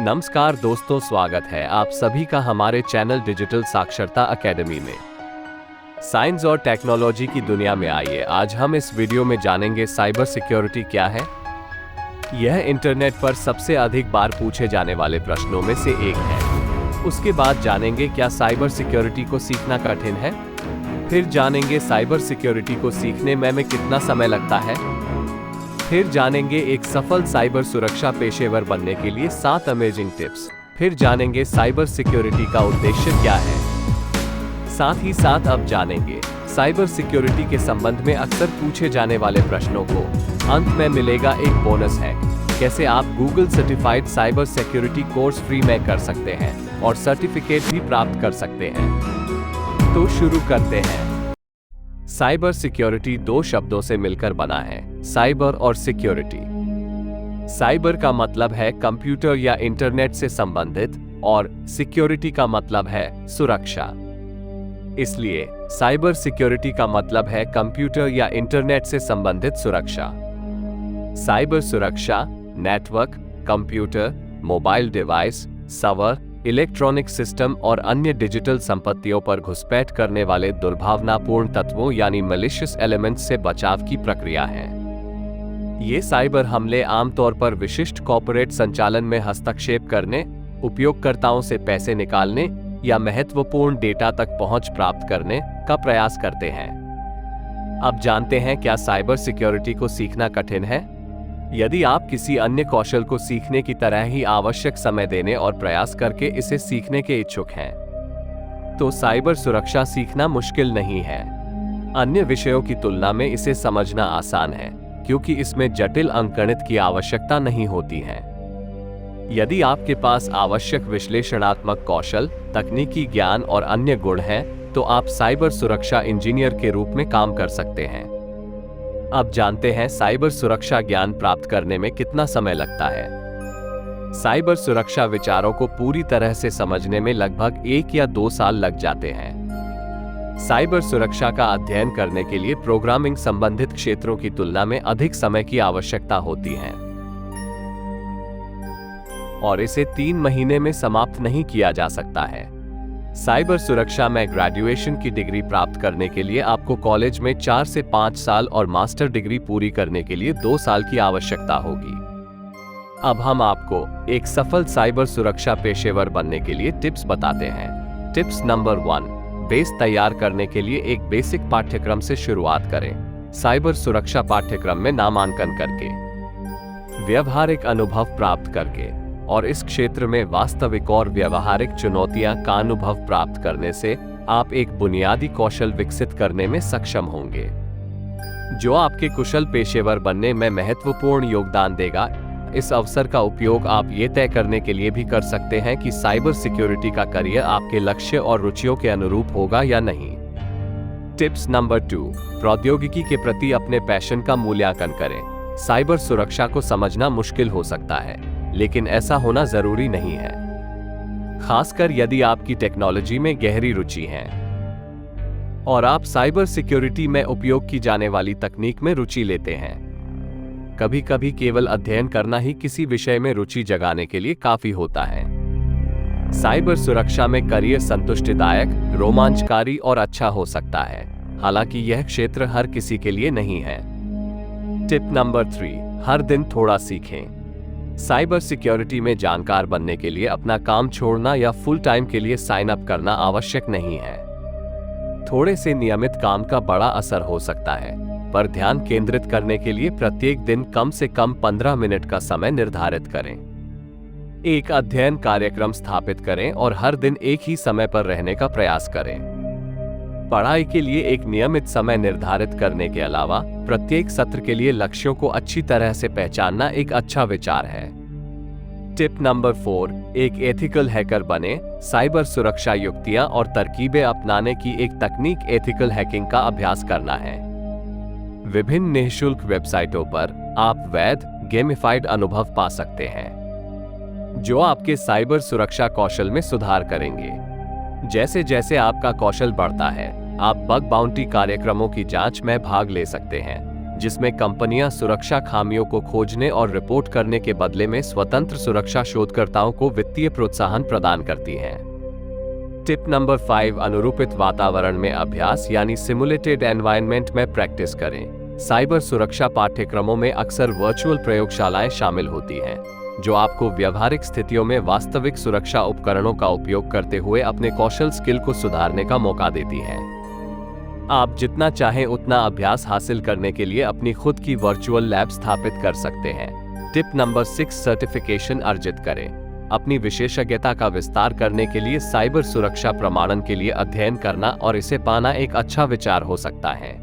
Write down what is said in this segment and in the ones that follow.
नमस्कार दोस्तों, स्वागत है आप सभी का हमारे चैनल डिजिटल साक्षरता अकेडमी में। साइंस और टेक्नोलॉजी की दुनिया में आइए आज हम इस वीडियो में जानेंगे साइबर सिक्योरिटी क्या है। यह इंटरनेट पर सबसे अधिक बार पूछे जाने वाले प्रश्नों में से एक है। उसके बाद जानेंगे क्या साइबर सिक्योरिटी को सीखना कठिन है। फिर जानेंगे साइबर सिक्योरिटी को सीखने में कितना समय लगता है। फिर जानेंगे एक सफल साइबर सुरक्षा पेशेवर बनने के लिए 7 अमेजिंग टिप्स। फिर जानेंगे साइबर सिक्योरिटी का उद्देश्य क्या है। साथ ही साथ अब जानेंगे साइबर सिक्योरिटी के संबंध में अक्सर पूछे जाने वाले प्रश्नों को। अंत में मिलेगा एक बोनस हैक, कैसे आप Google certified cyber security course free में कर सकते हैं और सर्टिफिकेट भी प्राप्त कर सकते हैं। तो शुरू करते हैं। साइबर सिक्योरिटी दो शब्दों से मिलकर बना है, साइबर और सिक्योरिटी। साइबर का मतलब है कंप्यूटर या इंटरनेट से संबंधित और सिक्योरिटी का मतलब है सुरक्षा। इसलिए साइबर सिक्योरिटी का मतलब है कंप्यूटर या इंटरनेट से संबंधित सुरक्षा। साइबर सुरक्षा network, computer, mobile device, server, electronic system और अन्य डिजिटल संपत्तियों पर घुसपैठ करने वाले दुर्भावनापूर्ण तत्वों यानी मैलिशियस एलिमेंट्स से बचाव की प्रक्रिया है। ये साइबर हमले आमतौर पर विशिष्ट कॉर्पोरेट संचालन में हस्तक्षेप करने, उपयोगकर्ताओं से पैसे निकालने या महत्वपूर्ण डेटा तक पहुंच प्राप्त करने का प्रयास करते हैं। अब जानते हैं क्या साइबर सिक्योरिटी को सीखना कठिन है। यदि आप किसी अन्य कौशल को सीखने की तरह ही आवश्यक समय देने और प्रयास करके इसे सीखने के इच्छुक हैं, तो साइबर सुरक्षा सीखना मुश्किल नहीं है। अन्य विषयों की तुलना में इसे समझना आसान है, क्योंकि इसमें जटिल अंकगणित की आवश्यकता नहीं होती है। यदि आपके पास आवश्यक विश्लेषणात्मक कौशल, तकनीकी ज्ञान और अन्य गुण हैं, तो आप साइबर सुरक्षा इंजीनियर के रूप में काम कर सकते हैं। अब जानते हैं साइबर सुरक्षा ज्ञान प्राप्त करने में कितना समय लगता है। साइबर सुरक्षा विचारों को पूरी तरह से समझने में लगभग 1 या 2 साल लग जाते हैं। साइबर सुरक्षा का अध्ययन करने के लिए प्रोग्रामिंग संबंधित क्षेत्रों की तुलना में अधिक समय की आवश्यकता होती है और इसे 3 महीने में समाप्त नहीं किया जा सकता है। साइबर सुरक्षा में ग्रेजुएशन की डिग्री प्राप्त करने के लिए आपको कॉलेज में 4 से 5 साल और मास्टर डिग्री पूरी करने के लिए 2 साल की आवश्यकता होगी। अब हम आपको एक सफल साइबर सुरक्षा पेशेवर बनने के लिए टिप्स बताते हैं। टिप्स नंबर 1, बेस तैयार करने के लिए एक बेसिक पाठ्यक्रम से शुरुआत करें। साइबर सुरक्षा पाठ्यक्रम में नामांकन करके, व्यवहारिक अनुभव प्राप्त करके और इस क्षेत्र में वास्तविक और व्यवहारिक चुनौतियां का अनुभव प्राप्त करने से आप एक बुनियादी कौशल विकसित करने में सक्षम होंगे, जो आपके कुशल पेशेवर बनने में महत्वपूर्ण योगदान देगा। इस अवसर का उपयोग आप ये तय करने के लिए भी कर सकते हैं कि साइबर सिक्योरिटी का करियर आपके लक्ष्य और रुचियों के अनुरूप होगा या नहीं। टिप्स नंबर 2, प्रौद्योगिकी के प्रति अपने पैशन का मूल्यांकन करें। साइबर सुरक्षा को समझना मुश्किल हो सकता है, लेकिन ऐसा होना जरूरी नहीं है, खासकर यदि आपकी टेक्नोलॉजी में गहरी रुचि है और आप साइबर सिक्योरिटी में उपयोग की जाने वाली तकनीक में रुचि लेते हैं। कभी कभी केवल अध्ययन करना ही किसी विषय में रुचि जगाने के लिए काफी होता है। साइबर सुरक्षा में करियर संतुष्टिदायक, रोमांचकारी और अच्छा हो सकता है, हालांकि यह क्षेत्र हर किसी के लिए नहीं है। टिप नंबर 3, हर दिन थोड़ा सीखें। साइबर सिक्योरिटी में जानकार बनने के लिए अपना काम छोड़ना या फुल टाइम के लिए साइन अप करना आवश्यक नहीं है। थोड़े से नियमित काम का बड़ा असर हो सकता है, पर ध्यान केंद्रित करने के लिए प्रत्येक दिन कम से कम 15 मिनट का समय निर्धारित करें। एक अध्ययन कार्यक्रम स्थापित करें और हर दिन एक ही समय पर रहने का प्रयास करें। पढ़ाई के लिए एक नियमित समय निर्धारित करने के अलावा प्रत्येक सत्र के लिए लक्ष्यों को अच्छी तरह से पहचानना एक अच्छा विचार है। टिप नंबर 4, एक एथिकल हैकर बने। साइबर सुरक्षा युक्तियां और तरकीबें अपनाने की एक तकनीक एथिकल हैकिंग का अभ्यास करना है। विभिन्न निःशुल्क वेबसाइटों पर आप वैध, गेमिफाइड अनुभव पा सकते हैं, जो आपके साइबर सुरक्षा कौशल में सुधार करेंगे। जैसे जैसे आपका कौशल बढ़ता है, आप बग बाउंटी कार्यक्रमों की जांच में भाग ले सकते हैं, जिसमें कंपनियां सुरक्षा खामियों को खोजने और रिपोर्ट करने के बदले में स्वतंत्र सुरक्षा शोधकर्ताओं को वित्तीय प्रोत्साहन प्रदान करती हैं। टिप नंबर 5, अनुरूपित वातावरण में अभ्यास यानी सिमुलेटेड एनवायरनमेंट में प्रैक्टिस करें। साइबर सुरक्षा पाठ्यक्रमों में अक्सर वर्चुअल प्रयोगशालाएं शामिल होती हैं, जो आपको व्यावहारिक स्थितियों में वास्तविक सुरक्षा उपकरणों का उपयोग करते हुए अपने कौशल स्किल को सुधारने का मौका देती हैं। आप जितना चाहें उतना अभ्यास हासिल करने के लिए अपनी खुद की वर्चुअल लैब स्थापित कर सकते हैं। टिप नंबर 6, सर्टिफिकेशन अर्जित करें। अपनी विशेषज्ञता का विस्तार करने के लिए साइबर सुरक्षा प्रमाणन के लिए अध्ययन करना और इसे पाना एक अच्छा विचार हो सकता है।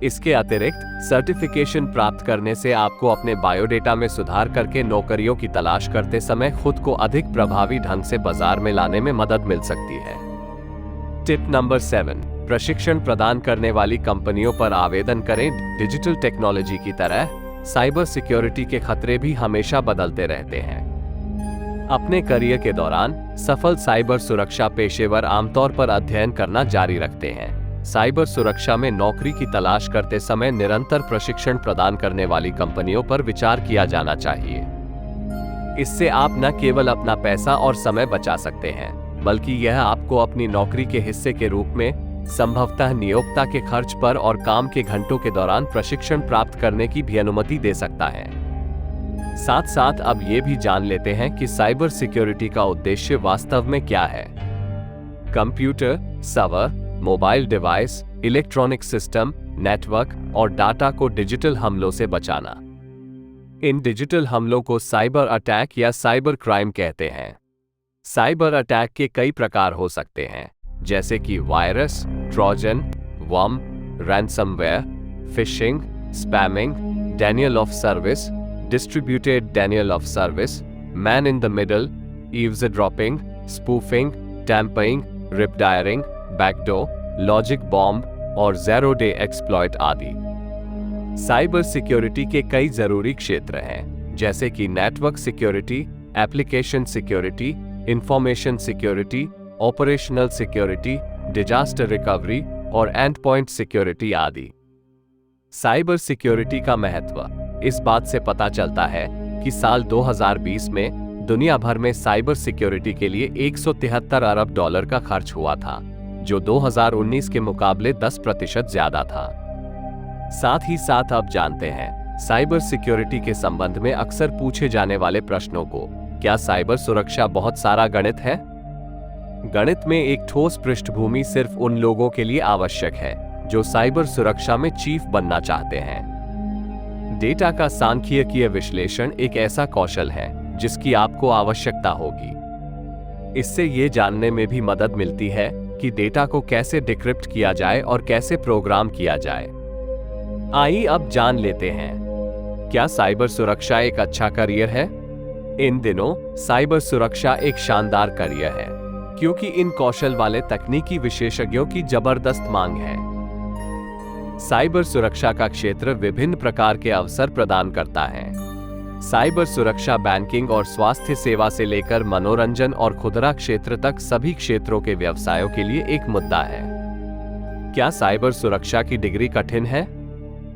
इसके अतिरिक्त सर्टिफिकेशन प्राप्त करने से आपको अपने बायोडेटा में सुधार करके नौकरियों की तलाश करते समय खुद को अधिक प्रभावी ढंग से बाजार में लाने में मदद मिल सकती है। टिप नंबर 7, प्रशिक्षण प्रदान करने वाली कंपनियों पर आवेदन करें। डिजिटल टेक्नोलॉजी की तरह साइबर सिक्योरिटी के खतरे भी हमेशा बदलते रहते हैं। अपने करियर के दौरान सफल साइबर सुरक्षा पेशेवर आमतौर पर अध्ययन करना जारी रखते हैं। साइबर सुरक्षा में नौकरी की तलाश करते समय निरंतर प्रशिक्षण प्रदान करने वाली कंपनियों पर विचार किया जाना चाहिए। इससे आप न केवल अपना पैसा और समय बचा सकते हैं, बल्कि यह आपको अपनी नौकरी के हिस्से के रूप में संभवतः नियोक्ता के खर्च पर और काम के घंटों के दौरान प्रशिक्षण प्राप्त करने की भी अनुमति दे सकता है। साथ साथ अब ये भी जान लेते हैं कि साइबर सिक्योरिटी का उद्देश्य वास्तव में क्या है। Computer, server, mobile device, electronic system, network और डाटा को डिजिटल हमलों से बचाना। इन डिजिटल हमलों को साइबर अटैक या साइबर क्राइम कहते हैं। साइबर अटैक के कई प्रकार हो सकते हैं, जैसे कि virus, Trojan, worm, ransomware, phishing, spamming, denial of service, distributed denial of service, man in the middle, eavesdropping, spoofing, tampering, repudiating, backdoor, logic bomb और ज़ीरो डे एक्सप्लॉइट आदि। साइबर सिक्योरिटी के कई जरूरी क्षेत्र हैं, जैसे कि network security, application security, information security, operational security, disaster recovery और एंड पॉइंट सिक्योरिटी आदि। साइबर सिक्योरिटी का महत्व इस बात से पता चलता है कि साल 2020 में दुनिया भर में साइबर सिक्योरिटी के लिए $173 अरब का खर्च हुआ था, जो 2019 के मुकाबले 10% ज्यादा था। साथ ही साथ अब जानते हैं साइबर सिक्योरिटी के संबंध में अक्सर पूछे जाने वाले प्रश्नों को। क्या साइबर सुरक्षा बहुत सारा गणित है? गणित में एक ठोस पृष्ठभूमि सिर्फ उन लोगों के लिए आवश्यक है जो साइबर सुरक्षा में चीफ बनना चाहते हैं। डेटा का सांख्यिकीय विश्लेषण एक ऐसा कौशल है जिसकी आपको आवश्यकता होगी। इससे ये जानने में भी मदद मिलती है कि डेटा को कैसे डिक्रिप्ट किया जाए और कैसे प्रोग्राम किया जाए। आइए अब जान लेते हैं, क्या साइबर सुरक्षा एक अच्छा करियर है? इन दिनों साइबर सुरक्षा एक शानदार करियर है, क्योंकि इन कौशल वाले तकनीकी विशेषज्ञों की जबरदस्त मांग है। साइबर सुरक्षा का क्षेत्र विभिन्न प्रकार के अवसर प्रदान करता है। साइबर सुरक्षा बैंकिंग और स्वास्थ्य सेवा से लेकर मनोरंजन और खुदरा क्षेत्र तक सभी क्षेत्रों के व्यवसायों के लिए एक मुद्दा है। क्या साइबर सुरक्षा की डिग्री कठिन है?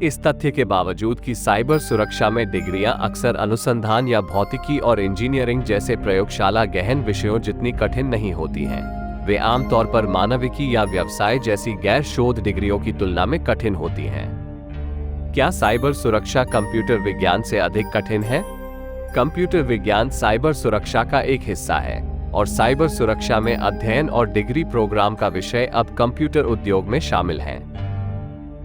इस तथ्य के बावजूद कि साइबर सुरक्षा में डिग्रियां अक्सर अनुसंधान या भौतिकी और इंजीनियरिंग जैसे प्रयोगशाला गहन विषयों जितनी कठिन नहीं होती हैं, वे आमतौर पर मानविकी या व्यवसाय जैसी गैर शोध डिग्रियों की तुलना में कठिन होती हैं। क्या साइबर सुरक्षा कंप्यूटर विज्ञान से अधिक कठिन है? कंप्यूटर विज्ञान साइबर सुरक्षा का एक हिस्सा है और साइबर सुरक्षा में अध्ययन और डिग्री प्रोग्राम का विषय अब कंप्यूटर उद्योग में शामिल है।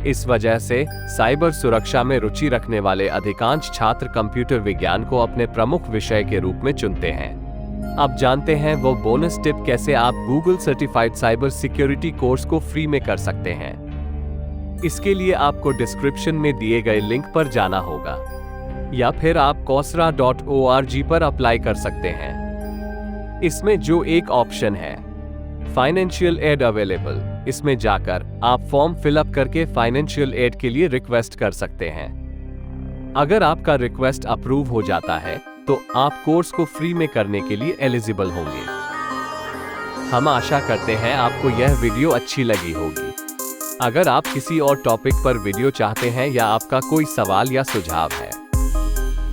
इस वजह से साइबर सुरक्षा में रुचि रखने वाले अधिकांश छात्र कंप्यूटर विज्ञान को अपने प्रमुख विषय के रूप में चुनते हैं। अब जानते हैं वो बोनस टिप कैसे आप Google certified cyber security course को फ्री में कर सकते हैं। इसके लिए आपको डिस्क्रिप्शन में दिए गए लिंक पर जाना होगा या फिर आप coursera.org पर अप्लाई कर सकते हैं। इसमें जो एक ऑप्शन है फाइनेंशियल एड अवेलेबल, इसमें जाकर आप फॉर्म फिलअप करके फाइनेंशियल एड के लिए रिक्वेस्ट कर सकते हैं। अगर आपका रिक्वेस्ट अप्रूव हो जाता है तो आप कोर्स को फ्री में करने के लिए एलिजिबल होंगे। हम आशा करते हैं आपको यह वीडियो अच्छी लगी होगी। अगर आप किसी और टॉपिक पर वीडियो चाहते हैं या आपका कोई सवाल या सुझाव है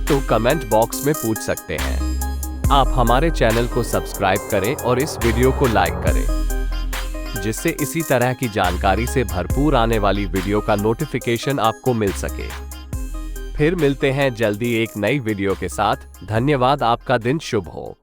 तो कमेंट बॉक्स में पूछ सकते हैं। आप हमारे चैनल को सब्सक्राइब करें और इस वीडियो को लाइक करें, जिससे इसी तरह की जानकारी से भरपूर आने वाली वीडियो का नोटिफिकेशन आपको मिल सके। फिर मिलते हैं जल्दी एक नई वीडियो के साथ। धन्यवाद। आपका दिन शुभ हो।